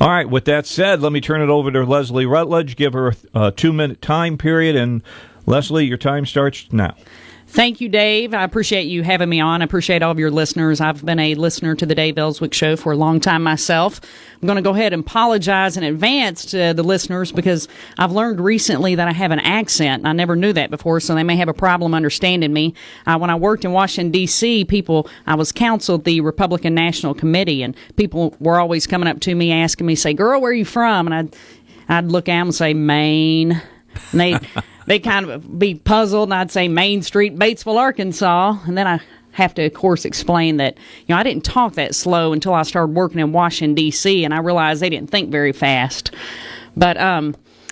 All right, with that said, let me turn it over to Leslie Rutledge, give her a 2-minute time period, and Leslie, your time starts now. Thank you, Dave. I appreciate you having me on. I appreciate all of your listeners. I've been a listener to the Dave Elswick Show for a long time myself. I'm going to go ahead and apologize in advance to the listeners because I've learned recently that I have an accent. I never knew that before, so they may have a problem understanding me. When I worked in Washington, D.C., I was counseled the Republican National Committee, and people were always coming up to me asking me, say, "Girl, where are you from?" And I'd look at them and say, "Maine." And they kind of be puzzled, and I'd say Main Street, Batesville, Arkansas. And then I have to, of course, explain that, I didn't talk that slow until I started working in Washington, D.C., and I realized they didn't think very fast. But,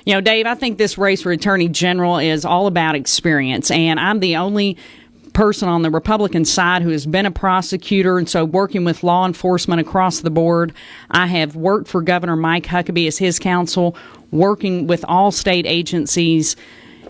Dave, I think this race for Attorney General is all about experience, and I'm the only person on the Republican side who has been a prosecutor, and so working with law enforcement across the board. I have worked for Governor Mike Huckabee as his counsel, working with all state agencies,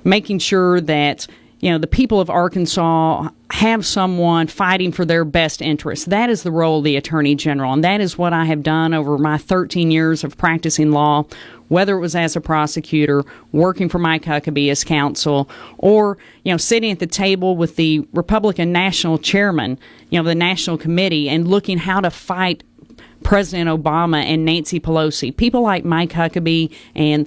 making sure that the people of Arkansas have someone fighting for their best interests. That is the role of the Attorney General, and that is what I have done over my 13 years of practicing law, whether it was as a prosecutor, working for Mike Huckabee as counsel, or sitting at the table with the Republican National Chairman, the National Committee, and looking how to fight President Obama and Nancy Pelosi. People like Mike Huckabee and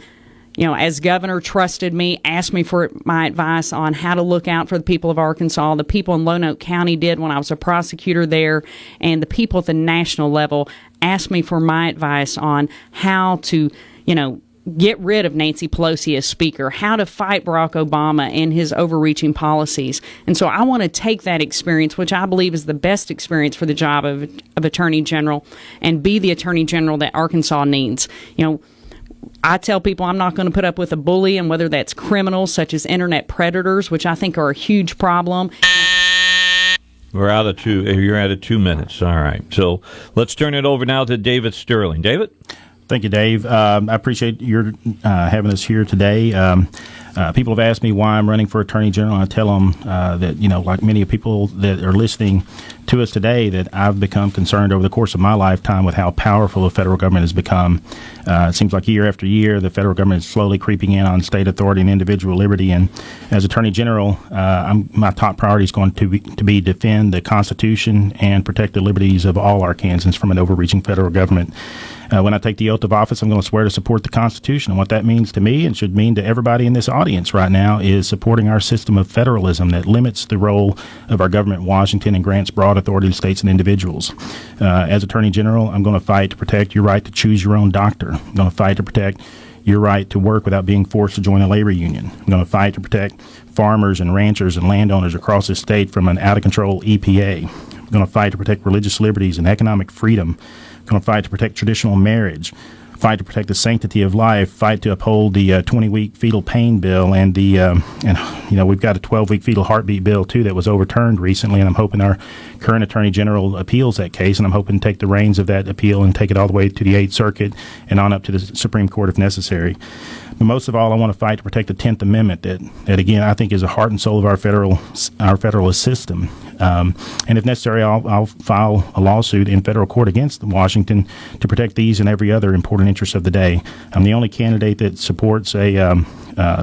as governor, trusted me, asked me for my advice on how to look out for the people of Arkansas. The people in Lonoke County did when I was a prosecutor there, and the people at the national level asked me for my advice on how to, get rid of Nancy Pelosi as Speaker, how to fight Barack Obama and his overreaching policies. And so I want to take that experience, which I believe is the best experience for the job of Attorney General, and be the Attorney General that Arkansas needs. I tell people I'm not going to put up with a bully, and whether that's criminals such as internet predators, which I think are a huge problem. You're out of 2 minutes. All right. So let's turn it over now to David Sterling. David? Thank you, Dave. I appreciate your having us here today. People have asked me why I'm running for Attorney General. I tell them that, like many people that are listening to us today, that I've become concerned over the course of my lifetime with how powerful the federal government has become. It seems like year after year, the federal government is slowly creeping in on state authority and individual liberty. And as Attorney General, my top priority is going to be defend the Constitution and protect the liberties of all Arkansans from an overreaching federal government. When I take the oath of office, I'm going to swear to support the Constitution. And what that means to me, and should mean to everybody in this audience right now, is supporting our system of federalism that limits the role of our government in Washington and grants broad authority to states and individuals. As Attorney General, I'm going to fight to protect your right to choose your own doctor. I'm going to fight to protect your right to work without being forced to join a labor union. I'm going to fight to protect farmers and ranchers and landowners across the state from an out-of-control EPA. I'm going to fight to protect religious liberties and economic freedom. I'm going to fight to protect traditional marriage, fight to protect the sanctity of life, fight to uphold the 20-week fetal pain bill, and we've got a 12-week fetal heartbeat bill too that was overturned recently, and I'm hoping our current Attorney General appeals that case, and I'm hoping to take the reins of that appeal and take it all the way to the 8th Circuit and on up to the Supreme Court if necessary. But most of all, I want to fight to protect the 10th Amendment that again, I think is the heart and soul of our federalist system. And if necessary, I'll file a lawsuit in federal court against Washington to protect these and every other important interest of the day. I'm the only candidate that supports a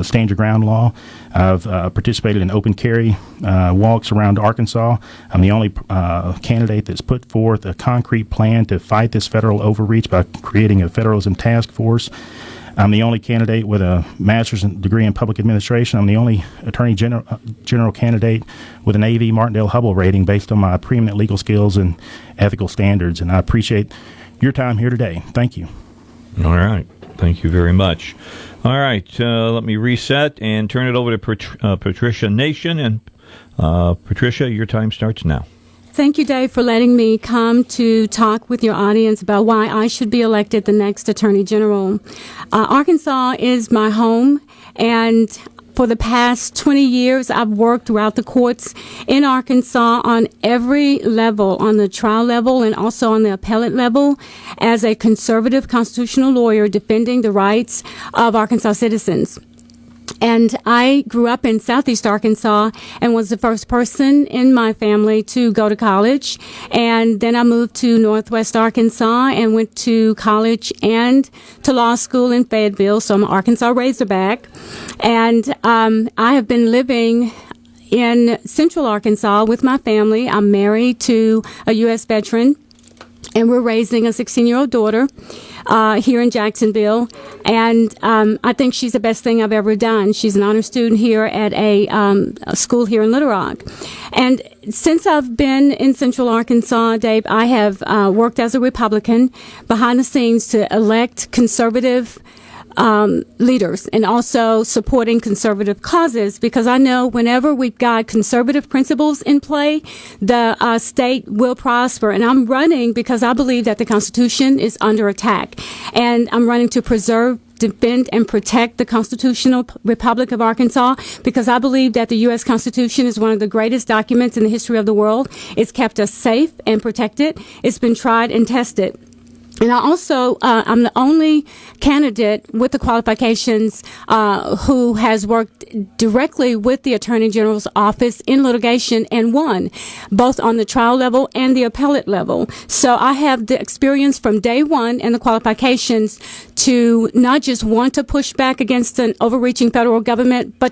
stand your ground law. I've participated in open carry walks around Arkansas. I'm the only candidate that's put forth a concrete plan to fight this federal overreach by creating a federalism task force. I'm the only candidate with a master's degree in public administration. I'm the only Attorney General candidate with an AV Martindale-Hubbell rating based on my preeminent legal skills and ethical standards. And I appreciate your time here today. Thank you. All right. Thank you very much. All right. Let me reset and turn it over to Patricia Nation. And Patricia, your time starts now. Thank you, Dave, for letting me come to talk with your audience about why I should be elected the next Attorney General. Arkansas is my home, and for the past 20 years, I've worked throughout the courts in Arkansas on every level, on the trial level and also on the appellate level, as a conservative constitutional lawyer defending the rights of Arkansas citizens. And I grew up in Southeast Arkansas and was the first person in my family to go to college. And then I moved to Northwest Arkansas and went to college and to law school in Fayetteville. So I'm an Arkansas Razorback. And I have been living in Central Arkansas with my family. I'm married to a U.S. veteran, and we're raising a 16-year-old daughter here in Jacksonville. And I think she's the best thing I've ever done. She's an honor student here at a school here in Little Rock. And since I've been in Central Arkansas, Dave, I have worked as a Republican behind the scenes to elect conservative leaders and also supporting conservative causes, because I know whenever we've got conservative principles in play, the state will prosper. And I'm running because I believe that the Constitution is under attack. And I'm running to preserve, defend, and protect the Constitutional Republic of Arkansas, because I believe that the U.S. Constitution is one of the greatest documents in the history of the world. It's kept us safe and protected. It's been tried and tested. And I also, I'm the only candidate with the qualifications who has worked directly with the Attorney General's office in litigation and won, both on the trial level and the appellate level. So I have the experience from day one and the qualifications to not just want to push back against an overreaching federal government, but to